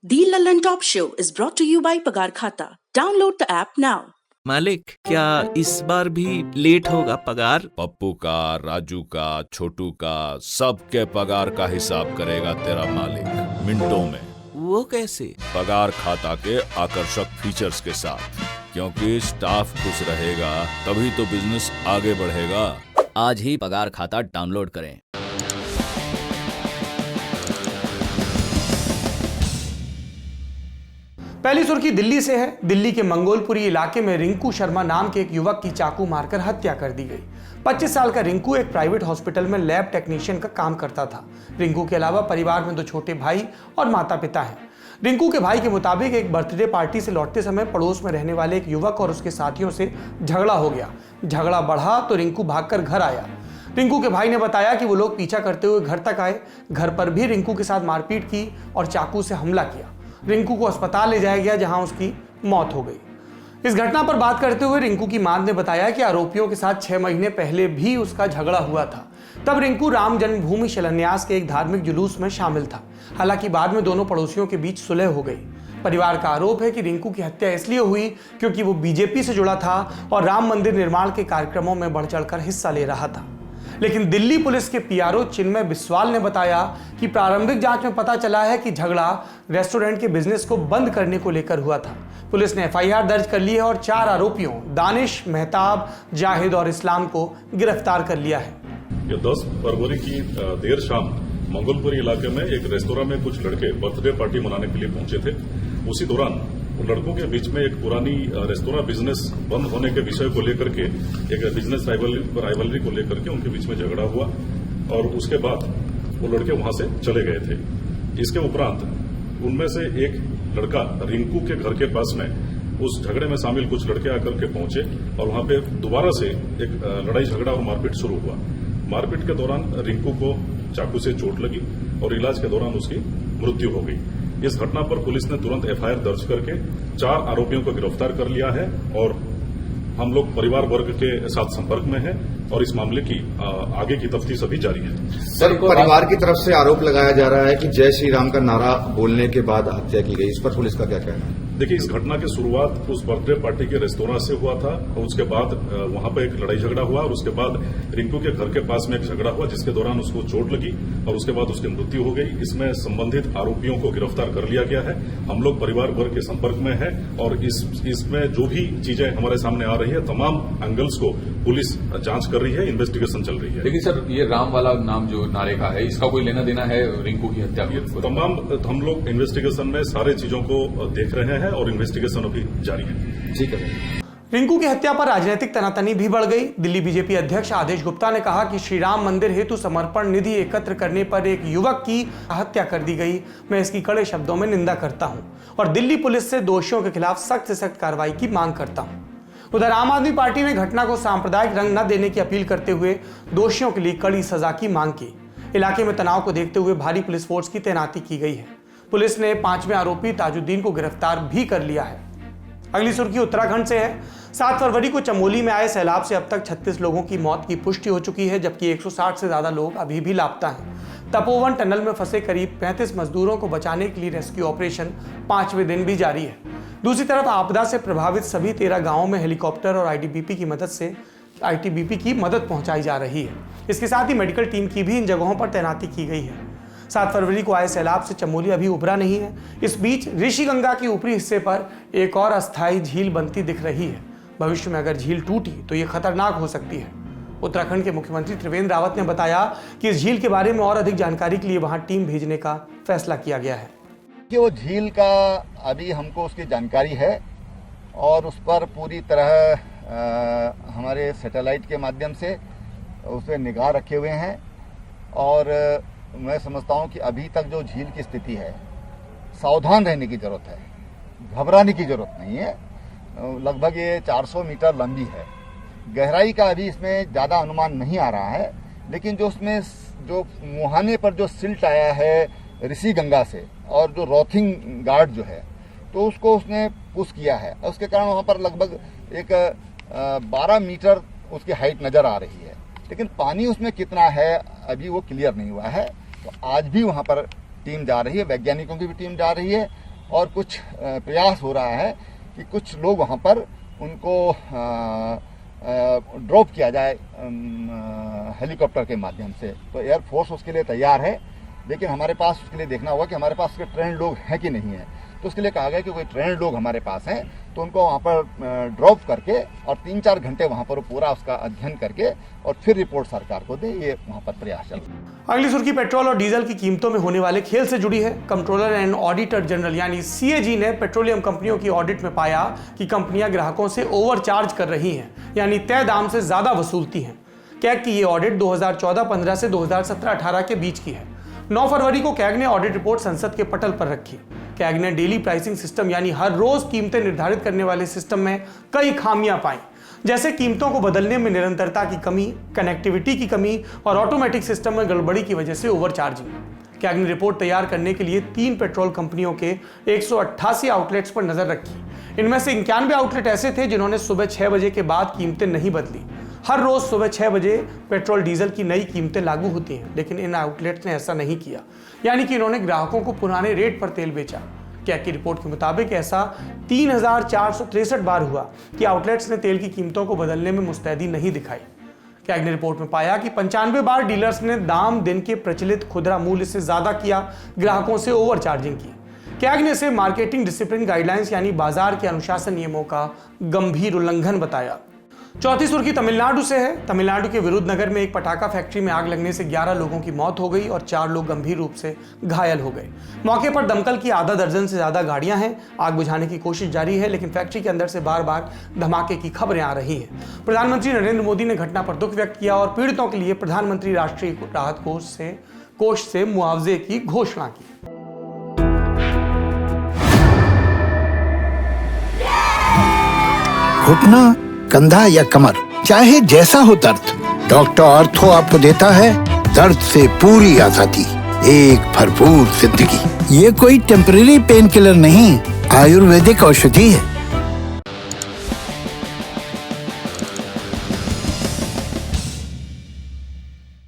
The Lallin Top Show is brought to you by Pagar Khata. Download the app now. मालिक, क्या इस बार भी late होगा पगार? पप्पू का, राजू का, छोटू का, सबके पगार का हिसाब करेगा तेरा मालिक मिनटों में। वो कैसे? पगार खाता के आकर्षक फीचर्स के साथ, क्योंकि स्टाफ खुश रहेगा तभी तो बिजनेस आगे बढ़ेगा। आज ही पगार खाता डाउनलोड करें। पहली सुर्खी दिल्ली से है। दिल्ली के मंगोलपुरी इलाके में रिंकू शर्मा नाम के एक युवक की चाकू मारकर हत्या कर दी गई। 25 साल का रिंकू एक प्राइवेट हॉस्पिटल में लैब टेक्नीशियन का काम करता था। रिंकू के अलावा परिवार में 2 छोटे भाई और माता पिता हैं। रिंकू के भाई के मुताबिक एक बर्थडे पार्टी से लौटते समय पड़ोस में रहने वाले एक युवक और उसके साथियों से झगड़ा हो गया। झगड़ा बढ़ा तो रिंकू भागकर घर आया। रिंकू के भाई ने बताया कि वो लोग पीछा करते हुए घर तक आए। घर पर भी रिंकू के साथ मारपीट की और चाकू से हमला किया। रिंकू को अस्पताल ले जाया गया, जहां उसकी मौत हो गई। इस घटना पर बात करते हुए रिंकू की मां ने बताया कि आरोपियों के साथ 6 महीने पहले भी उसका झगड़ा हुआ था। तब रिंकू राम जन्मभूमि शिलान्यास के एक धार्मिक जुलूस में शामिल था। हालांकि बाद में दोनों पड़ोसियों के बीच सुलह हो गई। परिवार का आरोप है कि रिंकू की हत्या इसलिए हुई क्योंकि वो बीजेपी से जुड़ा था और राम मंदिर निर्माण के कार्यक्रमों में बढ़ चढ़कर हिस्सा ले रहा था। लेकिन दिल्ली पुलिस के पीआरओ चिन्मय बिस्वाल ने बताया कि प्रारंभिक जांच में पता चला है कि झगड़ा रेस्टोरेंट के बिजनेस को बंद करने को लेकर हुआ था। पुलिस ने एफआईआर दर्ज कर ली है और 4 आरोपियों दानिश, मेहताब, जाहिद और इस्लाम को गिरफ्तार कर लिया है। ये 10 फरवरी की देर शाम मंगोलपुरी इलाके में एक रेस्तोरां में कुछ लड़के बर्थडे पार्टी मनाने के लिए पहुंचे थे। उसी दौरान लड़कों के बीच में एक पुरानी रेस्तोरां बिजनेस बंद होने के विषय को लेकर के, एक बिजनेस राइवलरी को लेकर के उनके बीच में झगड़ा हुआ और उसके बाद वो लड़के वहां से चले गए थे। इसके उपरांत उनमें से एक लड़का रिंकू के घर के पास में उस झगड़े में शामिल कुछ लड़के आकर के पहुंचे और वहां पे दोबारा से एक लड़ाई झगड़ा और मारपीट शुरू हुआ। मारपीट के दौरान रिंकू को चाकू से चोट लगी और इलाज के दौरान उसकी मृत्यु हो गई। इस घटना पर पुलिस ने तुरंत एफआईआर दर्ज करके 4 आरोपियों को गिरफ्तार कर लिया है और हम लोग परिवार वर्ग के साथ संपर्क में हैं और इस मामले की आगे की तफ्तीश अभी जारी है। सर, परिवार की तरफ से आरोप लगाया जा रहा है कि जय श्री राम का नारा बोलने के बाद हत्या की गई। इस पर पुलिस का क्या कहना है? देखिए, इस घटना की शुरुआत उस बर्थडे पार्टी के रेस्तोरां से हुआ था और उसके बाद वहां पर एक लड़ाई झगड़ा हुआ और उसके बाद रिंकू के घर के पास में एक झगड़ा हुआ जिसके दौरान उसको चोट लगी और उसके बाद उसकी मृत्यु हो गई। इसमें संबंधित आरोपियों को गिरफ्तार कर लिया गया है। हम लोग परिवार वर्ग के संपर्क में हैं और इसमें जो भी चीजें हमारे सामने आ रही है, तमाम एंगल्स को पुलिस जांच कर रही है, इन्वेस्टिगेशन चल रही है। लेकिन सर, ये राम वाला नाम जो नारे का है, इसका कोई लेना देना है रिंकू की हत्या को? तमाम हम लोग इन्वेस्टिगेशन में सारे चीजों को देख रहे हैं और इन्वेस्टिगेशन अभी जारी है। ठीक है। रिंकू की हत्या पर राजनीतिक तनातनी भी बढ़ गई। दिल्ली बीजेपी अध्यक्ष आदेश गुप्ता ने कहा कि श्री राम मंदिर हेतु समर्पण निधि एकत्र करने पर एक युवक की हत्या कर दी गई। मैं इसकी कड़े शब्दों में निंदा करता हूं और दिल्ली पुलिस से दोषियों के खिलाफ सख्त से सख्त कार्रवाई की मांग करता हूं। उधर आम आदमी पार्टी ने घटना को सांप्रदायिक रंग न देने की अपील करते हुए दोषियों के लिए कड़ी सजा की मांग की। इलाके में तनाव को देखते हुए भारी पुलिस फोर्स की तैनाती की गई है। पुलिस ने 5वें आरोपी ताजुद्दीन को गिरफ्तार भी कर लिया है। अगली सुर्खी उत्तराखंड से है। 7 फरवरी को चमोली में आए सैलाब से अब तक 36 लोगों की मौत की पुष्टि हो चुकी है, जबकि 160 से ज्यादा लोग अभी भी लापता हैं। तपोवन टनल में फंसे करीब 35 मजदूरों को बचाने के लिए रेस्क्यू ऑपरेशन 5वें दिन भी जारी है। दूसरी तरफ आपदा से प्रभावित सभी 13 गांवों में हेलीकॉप्टर और आईटीबीपी की मदद पहुंचाई जा रही है। इसके साथ ही मेडिकल टीम की भी इन जगहों पर तैनाती की गई है। 7 फरवरी को आए सैलाब से चमोली अभी उभरा नहीं है। इस बीच ऋषिगंगा के ऊपरी हिस्से पर एक और अस्थायी झील बनती दिख रही है। भविष्य में अगर झील टूटी तो ये खतरनाक हो सकती है। उत्तराखंड के मुख्यमंत्री त्रिवेंद्र रावत ने बताया कि इस झील के बारे में और अधिक जानकारी के लिए वहां टीम भेजने का फैसला किया गया है। कि वो झील का अभी हमको उसकी जानकारी है और उस पर पूरी तरह हमारे सैटेलाइट के माध्यम से उस पर निगाह रखे हुए हैं और मैं समझता हूँ कि अभी तक जो झील की स्थिति है, सावधान रहने की जरूरत है, घबराने की जरूरत नहीं है। लगभग ये 400 मीटर लंबी है। गहराई का अभी इसमें ज़्यादा अनुमान नहीं आ रहा है, लेकिन जो उसमें जो मुहाने पर जो सिल्ट आया है ऋषिगंगा से और जो रॉथिंग गार्ड जो है, तो उसको उसने पुश किया है और उसके कारण वहाँ पर लगभग एक 12 मीटर उसकी हाइट नज़र आ रही है। लेकिन पानी उसमें कितना है अभी वो क्लियर नहीं हुआ है। तो आज भी वहाँ पर टीम जा रही है, वैज्ञानिकों की भी टीम जा रही है और कुछ प्रयास हो रहा है कि कुछ लोग वहाँ पर उनको ड्रॉप किया जाए हेलीकॉप्टर के माध्यम से। तो एयरफोर्स उसके लिए तैयार है, लेकिन हमारे पास उसके लिए देखना होगा कि हमारे पास उसके ट्रेंड लोग हैं कि नहीं है। तो उसके लिए कहा गया कि कोई ट्रेंड लोग हमारे पास हैं तो उनको वहाँ पर ड्रॉप करके और 3-4 घंटे वहाँ पर पूरा उसका अध्ययन करके और फिर रिपोर्ट सरकार को दे, ये वहाँ पर प्रयास चल रहा है। अगली सुर्खी पेट्रोल और डीजल की कीमतों में होने वाले खेल से जुड़ी है। कंट्रोलर एंड ऑडिटर जनरल यानी CAG ने पेट्रोलियम कंपनियों की ऑडिट में पाया कि कंपनियां ग्राहकों से ओवरचार्ज कर रही हैं, यानी तय दाम से ज्यादा वसूलती हैं। कैग की ये ऑडिट 2014-15 से 2017-18 के बीच की है। 9 फरवरी को कैग ने ऑडिट रिपोर्ट संसद के पटल पर रखी। कैग ने डेली प्राइसिंग सिस्टम यानी हर रोज कीमतें निर्धारित करने वाले सिस्टम में कई खामियां पाई, जैसे कीमतों को बदलने में निरंतरता की कमी, कनेक्टिविटी की कमी और ऑटोमेटिक सिस्टम में गड़बड़ी की वजह से ओवरचार्जिंग। कैग ने रिपोर्ट तैयार करने के लिए 3 पेट्रोल कंपनियों के 188 आउटलेट्स पर नजर रखी। इनमें से 91 आउटलेट ऐसे थे जिन्होंने सुबह 6 बजे के बाद कीमतें नहीं बदली। हर रोज सुबह 6 बजे पेट्रोल डीजल की नई कीमतें लागू होती हैं, लेकिन इन आउटलेट्स ने ऐसा नहीं किया, यानी कि इन्होंने ग्राहकों को पुराने रेट पर तेल बेचा। कैग की रिपोर्ट के मुताबिक ऐसा 3463 बार हुआ कि आउटलेट्स ने तेल की कीमतों को बदलने में मुस्तैदी नहीं दिखाई। कैग ने रिपोर्ट में पाया कि 95 बार डीलर्स ने दाम दिन के प्रचलित खुदरा मूल्य से ज्यादा किया, ग्राहकों से ओवरचार्जिंग की। कैग ने इसे मार्केटिंग डिसिप्लिन गाइडलाइंस यानी बाजार के अनुशासन नियमों का गंभीर उल्लंघन बताया। चौथी सुर्खी तमिलनाडु से है। तमिलनाडु के विरुद्धनगर में एक पटाखा फैक्ट्री में आग लगने से 11 लोगों की मौत हो गई और 4 लोग गंभीर रूप से घायल हो गए। मौके पर दमकल की आधा दर्जन से ज्यादा गाड़ियां हैं। आग बुझाने की कोशिश जारी है, लेकिन फैक्ट्री के अंदर से बार बार धमाके की खबरें आ रही हैं। प्रधानमंत्री नरेंद्र मोदी ने घटना पर दुख व्यक्त किया और पीड़ितों के लिए प्रधानमंत्री राष्ट्रीय राहत कोष से मुआवजे की घोषणा की। घुटना, कंधा या कमर, चाहे जैसा हो दर्द, डॉक्टर ऑर्थो आपको देता है दर्द से पूरी आजादी, एक भरपूर जिंदगी। ये कोई टेम्परेरी पेन किलर नहीं, आयुर्वेदिक औषधि है।